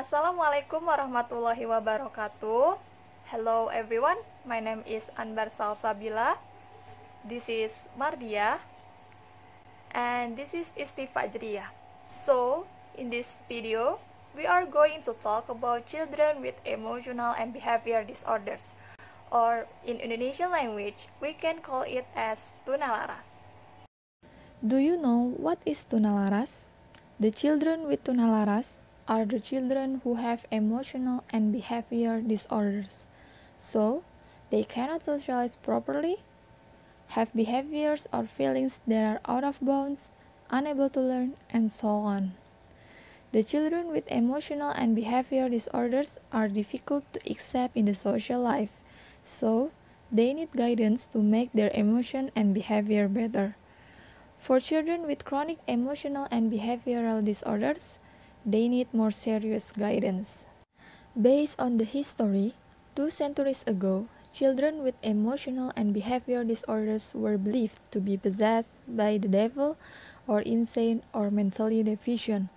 Assalamualaikum warahmatullahi wabarakatuh. Hello everyone, my name is Anbar Salsabila. This is Mardia. And this is Isti Fajriyah. So, in this video, we are going to talk about children with emotional and behavior disorders. Or in Indonesian language, we can call it as tunalaras. Do you know what is tunalaras? The children with tunalaras are the children who have emotional and behavior disorders. So, they cannot socialize properly, have behaviors or feelings that are out of bounds, unable to learn, and so on. The children with emotional and behavior disorders are difficult to accept in the social life, so they need guidance to make their emotion and behavior better. For children with chronic emotional and behavioral disorders, they need more serious guidance. Based on the history, 2 centuries ago, children with emotional and behavior disorders were believed to be possessed by the devil or insane or mentally deficient.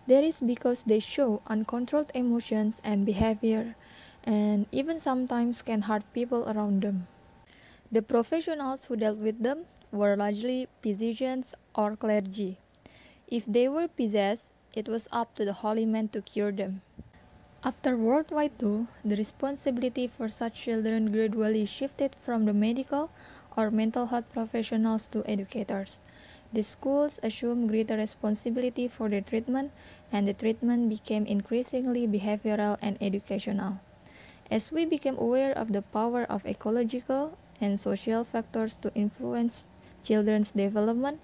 That is because they show uncontrolled emotions and behavior, and even sometimes can hurt people around them. The professionals who dealt with them were largely physicians or clergy. If they were possessed, it was up to the holy men to cure them. After World War II, the responsibility for such children gradually shifted from the medical or mental health professionals to educators. The schools assumed greater responsibility for their treatment, and the treatment became increasingly behavioral and educational. As we became aware of the power of ecological and social factors to influence children's development,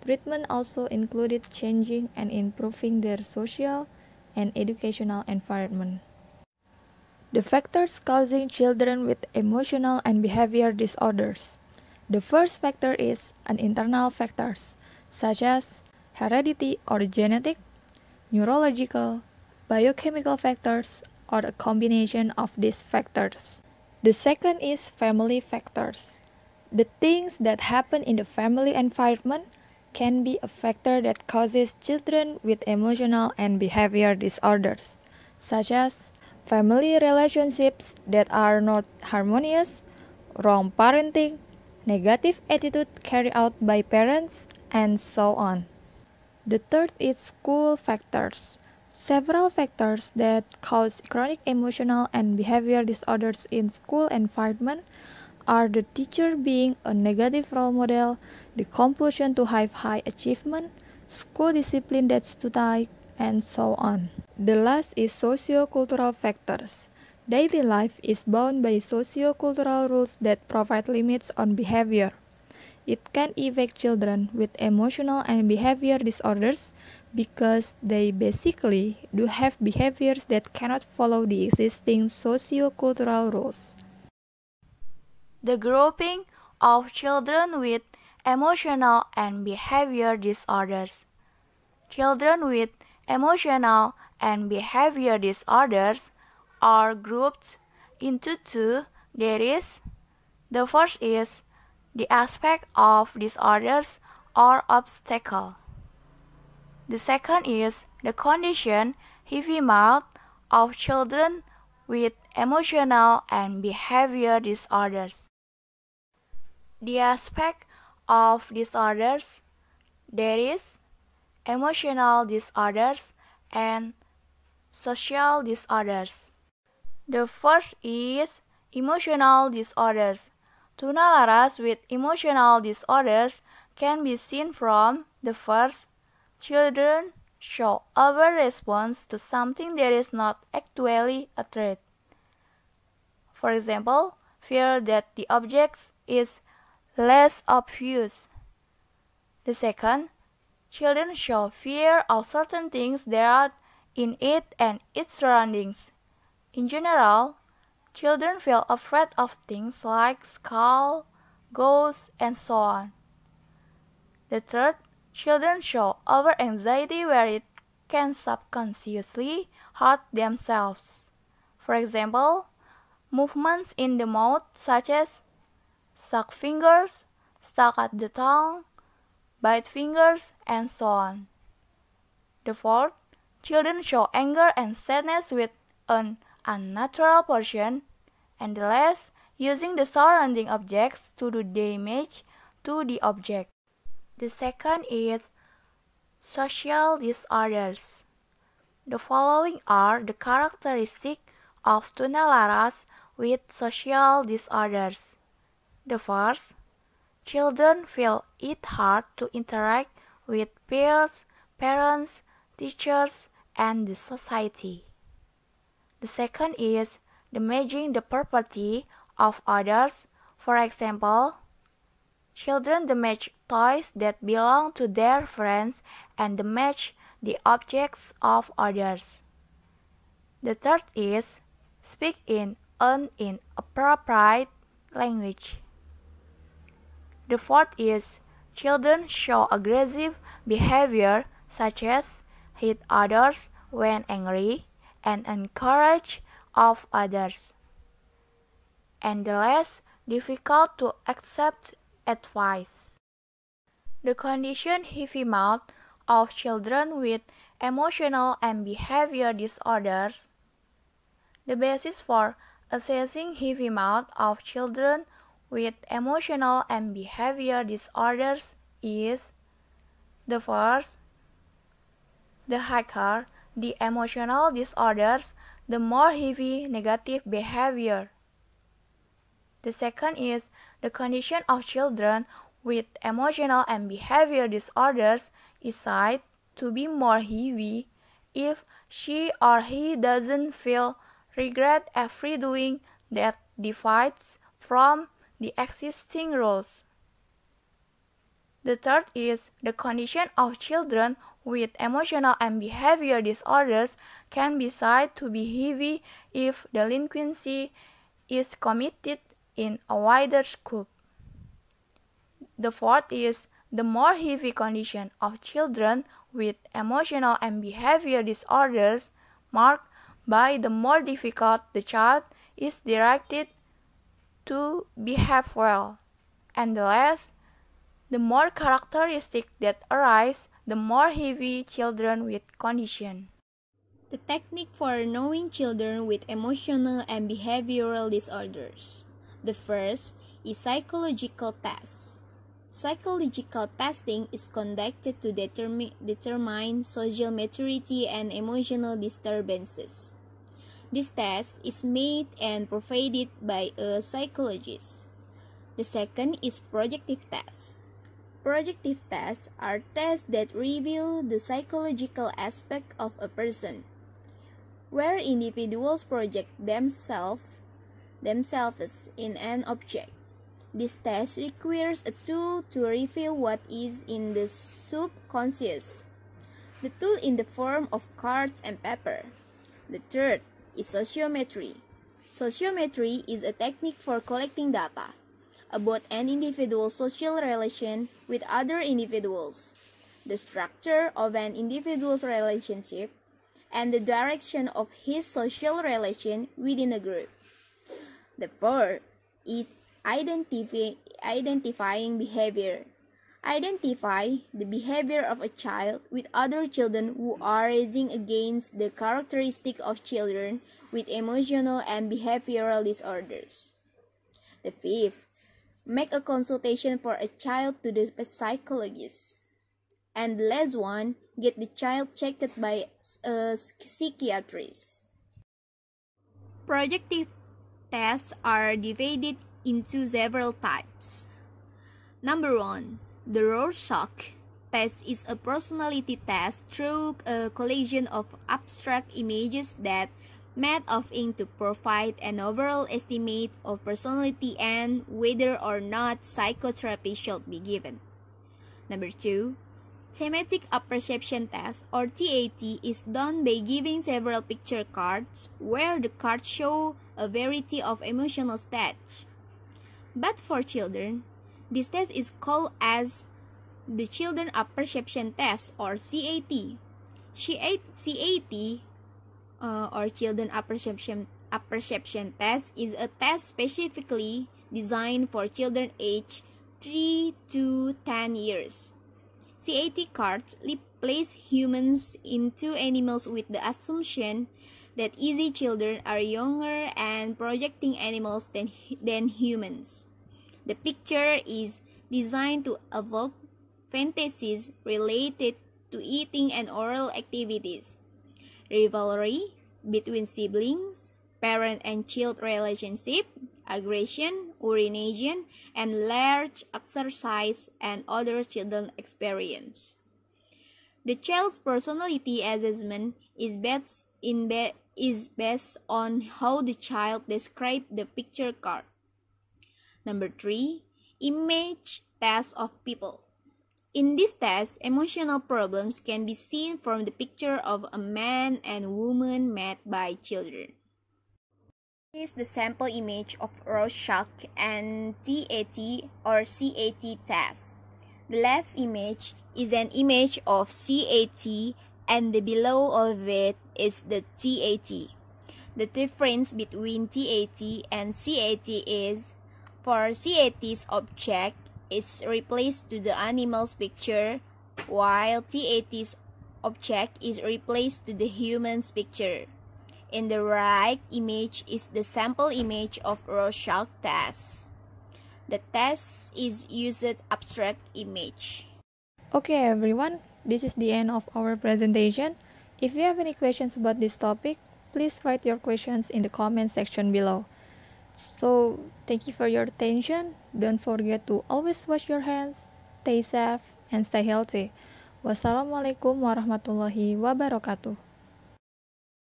treatment also included changing and improving their social and educational environment. The factors causing children with emotional and behavior disorders. The first factor is an internal factors, such as heredity or genetic, neurological, biochemical factors, or a combination of these factors. The second is family factors. The things that happen in the family environment can be a factor that causes children with emotional and behavior disorders, such as family relationships that are not harmonious, wrong parenting, negative attitude carried out by parents, and so on. The third is school factors. Several factors that cause chronic emotional and behavior disorders in school environment are the teacher being a negative role model, the compulsion to have high achievement, school discipline that's too tight, and so on. The last is socio-cultural factors. Daily life is bound by socio-cultural rules that provide limits on behavior. It can affect children with emotional and behavior disorders because they basically do have behaviors that cannot follow the existing socio-cultural rules. The grouping of children with emotional and behavior disorders. Children with emotional and behavior disorders are grouped into two. The first is the aspect of disorders or obstacle. The second is the condition, heavy mild, of children with emotional and behavior disorders. The aspect of disorders, there is emotional disorders and social disorders. The first is emotional disorders. Tunalaras with emotional disorders can be seen from the first. Children show over response to something that is not actually a threat. For example, fear that the object is less obvious. The second, children show fear of certain things that are in it and its surroundings. In general, children feel afraid of things like skulls, ghosts, and so on. The third, children show over-anxiety where it can subconsciously hurt themselves. For example, movements in the mouth such as suck fingers, stuck at the tongue, bite fingers, and so on. The fourth, children show anger and sadness with an unnatural portion, and the last, using the surrounding objects to do damage to the object. The second is social disorders. The following are the characteristics of tunalaras with social disorders. The first, children feel it hard to interact with peers, parents, teachers, and the society. The second is damaging the property of others. For example, children damage toys that belong to their friends and damage the objects of others. The third is speak in an inappropriate language. The fourth is children show aggressive behavior such as hit others when angry and encourage of others. And the last, difficult to accept advice. The condition heavy mouth of children with emotional and behavior disorders. The basis for assessing heavy mouth of children with emotional and behavior disorders is the first, the higher the emotional disorders, the more heavy negative behavior. The second is the condition of children with emotional and behavior disorders is said to be more heavy if she or he doesn't feel regret every doing that deviates from the existing rules. The third is the condition of children with emotional and behavior disorders can be said to be heavy if delinquency is committed in a wider scope. The fourth is the more heavy condition of children with emotional and behavior disorders marked by the more difficult the child is directed to behave well, and the last, the more characteristics that arise, the more heavy children with condition. The technique for knowing children with emotional and behavioral disorders. The first is psychological tests. Psychological testing is conducted to determine social maturity and emotional disturbances. This test is made and provided by a psychologist. The second is projective tests. Projective tests are tests that reveal the psychological aspect of a person, where individuals project themselves in an object. This test requires a tool to reveal what is in the subconscious. The tool in the form of cards and paper. The third is sociometry. Sociometry is a technique for collecting data about an individual's social relation with other individuals, the structure of an individual's relationship, and the direction of his social relation within a group. The fourth is identifying behavior. Identify the behavior of a child with other children who are racing against the characteristic of children with emotional and behavioral disorders. The fifth, make a consultation for a child to the psychologist. And the last one, get the child checked by a psychiatrist. Projective tests are divided into several types. Number 1. The Rorschach test is a personality test through a collection of abstract images that made of ink to provide an overall estimate of personality and whether or not psychotherapy should be given. Number 2. Thematic apperception test or TAT is done by giving several picture cards where the cards show a variety of emotional states. But for children, this test is called as the Children Apperception Test or CAT. CAT or Children Apperception Test is a test specifically designed for children aged 3 to 10 years. CAT cards place humans into animals with the assumption that easy children are younger and projecting animals than humans. The picture is designed to evoke fantasies related to eating and oral activities, rivalry between siblings, parent and child relationship, aggression, urination, and large exercise and other children experience. The child's personality assessment is based on how the child describes the picture card. Number 3. Image test of people. In this test, emotional problems can be seen from the picture of a man and woman met by children. This is the sample image of Rorschach and TAT or CAT test. The left image is an image of CAT and the below of it is the TAT. The difference between TAT and CAT is, for CAT's object is replaced to the animal's picture, while TAT's object is replaced to the human's picture. In the right image is the sample image of Rorschach test. The test is used abstract image. Okay everyone, this is the end of our presentation. If you have any questions about this topic, please write your questions in the comment section below. So, thank you for your attention. Don't forget to always wash your hands, stay safe, and stay healthy. Wassalamualaikum warahmatullahi wabarakatuh.